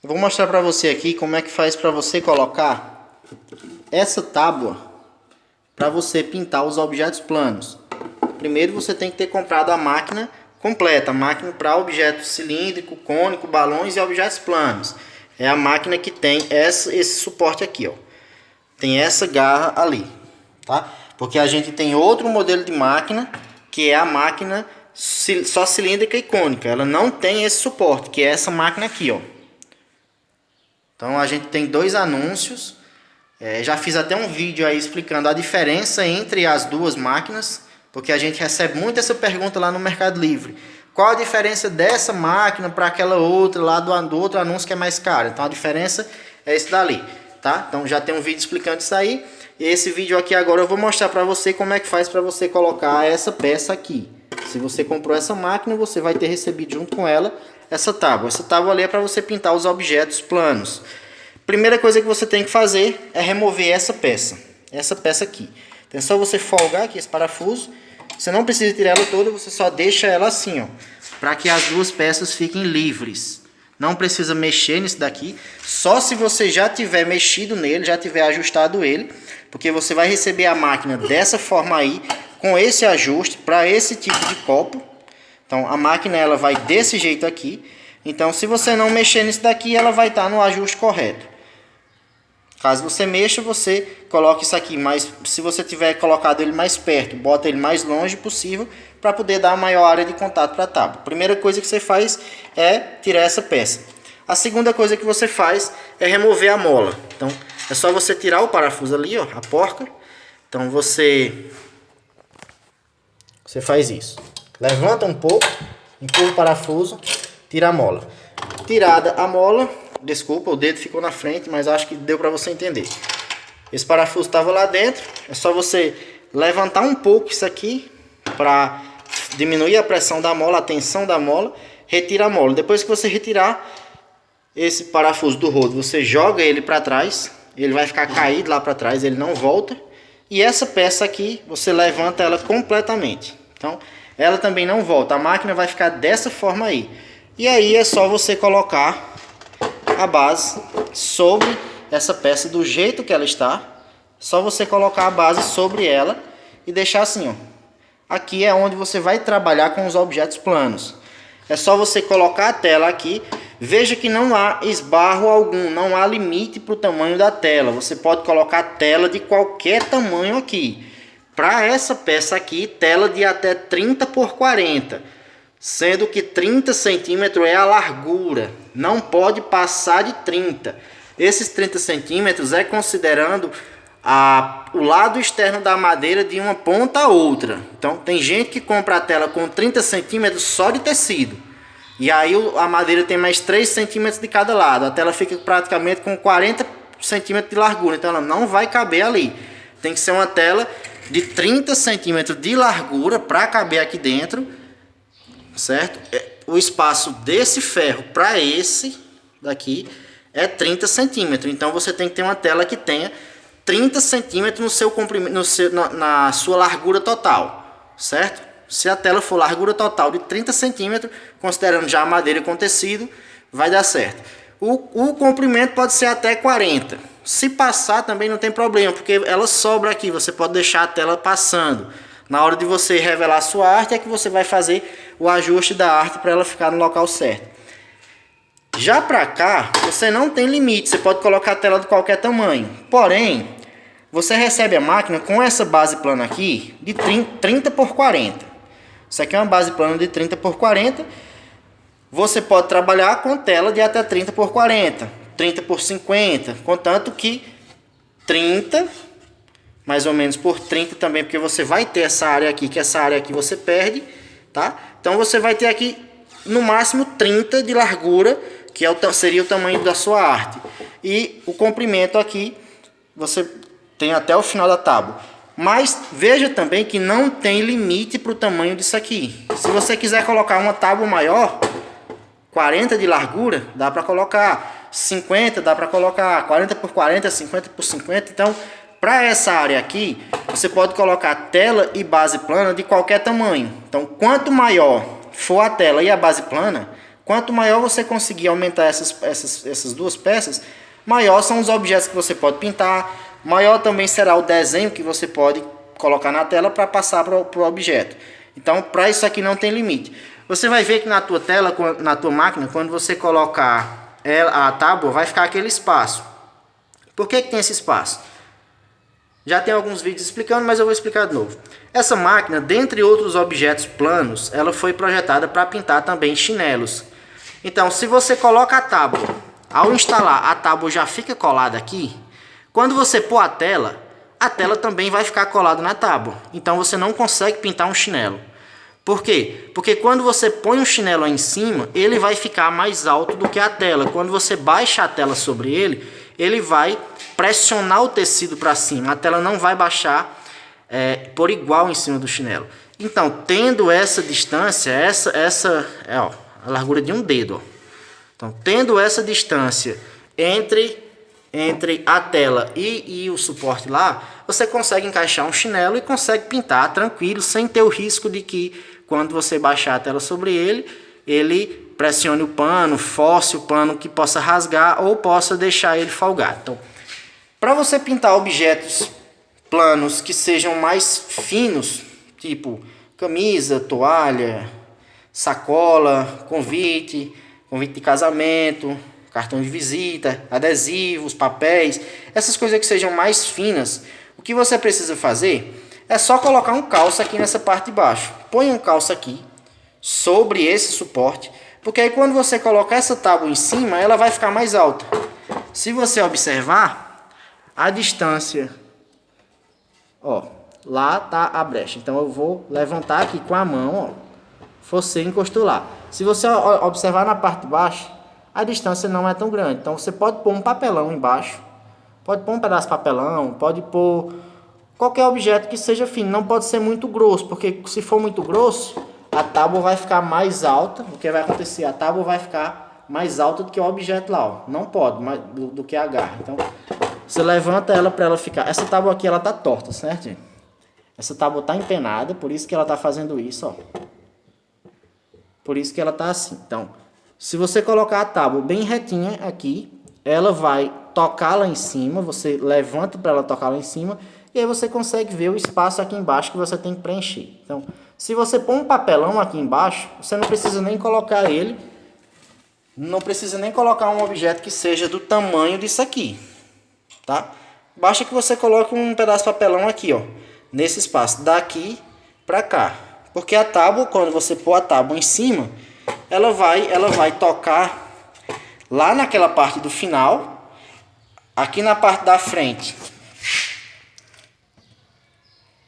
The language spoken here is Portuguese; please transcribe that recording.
Eu vou mostrar para você aqui como é que faz para você colocar essa tábua para você pintar os objetos planos. Primeiro você tem que ter comprado a máquina completa, a máquina para objetos cilíndrico, cônico, balões e objetos planos. É a máquina que tem esse suporte aqui, ó. Tem essa garra ali, tá? Porque a gente tem outro modelo de máquina que é a máquina só cilíndrica e cônica. Ela não tem esse suporte, que é essa máquina aqui, ó. Então a gente tem dois anúncios. Já fiz até um vídeo aí explicando a diferença entre as duas máquinas, porque a gente recebe muito essa pergunta lá no Mercado Livre. Qual a diferença dessa máquina para aquela outra lá do outro anúncio que é mais caro? Então a diferença é esse dali, tá? Então já tem um vídeo explicando isso aí. E esse vídeo aqui agora eu vou mostrar para você como é que faz para você colocar essa peça aqui. Se você comprou essa máquina, você vai ter recebido junto com ela essa tábua. Essa tábua ali é para você pintar os objetos planos. Primeira coisa que você tem que fazer é remover essa peça aqui. Então é só você folgar aqui esse parafuso. Você não precisa tirar ela toda, você só deixa ela assim, ó, para que as duas peças fiquem livres. Não precisa mexer nisso daqui, só se você já tiver mexido nele, já tiver ajustado ele, porque você vai receber a máquina dessa forma aí, com esse ajuste para esse tipo de copo. Então a máquina ela vai desse jeito aqui. Então se você não mexer nisso daqui, ela vai estar no ajuste correto. Caso você mexa, você coloca isso aqui, mas se você tiver colocado ele mais perto, bota ele mais longe possível para poder dar a maior área de contato para a tábua. A primeira coisa que você faz é tirar essa peça. A segunda coisa que você faz é remover a mola. Então é só você tirar o parafuso ali, ó, a porca. Então você faz isso. Levanta um pouco, empurra o parafuso, tira a mola. Tirada a mola, desculpa, o dedo ficou na frente, mas acho que deu para você entender. Esse parafuso estava lá dentro, é só você levantar um pouco isso aqui para diminuir a pressão da mola, a tensão da mola, retira a mola. Depois que você retirar esse parafuso do rodo, você joga ele para trás, ele vai ficar caído lá para trás, ele não volta. E essa peça aqui, você levanta ela completamente. Então, ela também não volta, a máquina vai ficar dessa forma aí. E aí é só você colocar a base sobre essa peça do jeito que ela está. Só você colocar a base sobre ela e deixar assim, ó. Aqui é onde você vai trabalhar com os objetos planos. É só você colocar a tela aqui. Veja que não há esbarro algum, não há limite para o tamanho da tela. Você pode colocar tela de qualquer tamanho aqui. Para essa peça aqui, tela de até 30 por 40. Sendo que 30 centímetros é a largura. Não pode passar de 30. Esses 30 centímetros é considerando o lado externo da madeira de uma ponta a outra. Então tem gente que compra a tela com 30 centímetros só de tecido. E aí a madeira tem mais 3 centímetros de cada lado. A tela fica praticamente com 40 centímetros de largura. Então ela não vai caber ali. Tem que ser uma tela de 30 centímetros de largura para caber aqui dentro. Certo? O espaço desse ferro para esse daqui é 30 centímetros. Então você tem que ter uma tela que tenha 30 centímetros no seu comprimento, na sua largura total. Certo? Se a tela for largura total de 30 centímetros, considerando já a madeira com tecido, vai dar certo. O comprimento pode ser até 40. Se passar também não tem problema, porque ela sobra aqui. Você pode deixar a tela passando. Na hora de você revelar a sua arte é que você vai fazer o ajuste da arte para ela ficar no local certo. Já para cá, você não tem limite, você pode colocar a tela de qualquer tamanho. Porém, você recebe a máquina com essa base plana aqui de 30 por 40. Isso aqui é uma base plana de 30 por 40. Você pode trabalhar com tela de até 30 por 40, 30 por 50, contanto que 30... mais ou menos por 30 também, porque você vai ter essa área aqui, que essa área aqui você perde, tá? Então você vai ter aqui no máximo 30 de largura, que seria o tamanho da sua arte. E o comprimento aqui, você tem até o final da tábua. Mas veja também que não tem limite para o tamanho disso aqui. Se você quiser colocar uma tábua maior, 40 de largura, dá para colocar. 50 dá para colocar. 40 por 40, 50 por 50, então... Para essa área aqui, você pode colocar tela e base plana de qualquer tamanho. Então, quanto maior for a tela e a base plana, Quanto maior você conseguir aumentar essas duas peças, maior são os objetos que você pode pintar, maior também será o desenho que você pode colocar na tela para passar para o objeto. Então, para isso aqui não tem limite. Você vai ver que na tua tela, na tua máquina, quando você colocar a tábua, vai ficar aquele espaço. Por que tem esse espaço? Já tem alguns vídeos explicando, mas eu vou explicar de novo. Essa máquina, dentre outros objetos planos, ela foi projetada para pintar também chinelos. Então, se você coloca a tábua, ao instalar, a tábua já fica colada aqui. Quando você pôr a tela também vai ficar colada na tábua. Então, você não consegue pintar um chinelo. Por quê? Porque quando você põe um chinelo aí em cima, ele vai ficar mais alto do que a tela. Quando você baixa a tela sobre ele, ele vai pressionar o tecido para cima. A tela não vai baixar por igual em cima do chinelo. Então, tendo essa distância, essa é a largura de um dedo. Ó. Então, tendo essa distância entre a tela e o suporte lá, você consegue encaixar um chinelo e consegue pintar tranquilo, sem ter o risco de que quando você baixar a tela sobre ele pressione o pano, force o pano que possa rasgar ou possa deixar ele folgado. Então, para você pintar objetos planos que sejam mais finos, tipo camisa, toalha, sacola, convite de casamento, cartão de visita, adesivos, papéis, essas coisas que sejam mais finas, o que você precisa fazer é só colocar um calço aqui nessa parte de baixo. Põe um calço aqui sobre esse suporte, porque aí quando você colocar essa tábua em cima, ela vai ficar mais alta. Se você observar, a distância, ó, lá tá a brecha. Então eu vou levantar aqui com a mão, ó, você encostou lá. Se você observar na parte de baixo, a distância não é tão grande. Então você pode pôr um papelão embaixo, pode pôr um pedaço de papelão, pode pôr qualquer objeto que seja fino. Não pode ser muito grosso, porque se for muito grosso, a tábua vai ficar mais alta. O que vai acontecer? A tábua vai ficar mais alta do que o objeto lá, ó. Não pode, mais do que a garra. Então você levanta ela para ela ficar. Essa tábua aqui ela tá torta, certo, gente? Essa tábua tá empenada, por isso que ela tá fazendo isso, ó. Por isso que ela tá assim. Então, se você colocar a tábua bem retinha aqui, ela vai tocar lá em cima. Você levanta para ela tocar lá em cima. E aí você consegue ver o espaço aqui embaixo que você tem que preencher. Então, se você pôr um papelão aqui embaixo, você não precisa nem colocar ele. Não precisa nem colocar um objeto que seja do tamanho disso aqui. Tá? Basta que você coloque um pedaço de papelão aqui, ó. Nesse espaço, daqui para cá. Porque a tábua, quando você pôr a tábua em cima, ela vai tocar lá naquela parte do final. Aqui na parte da frente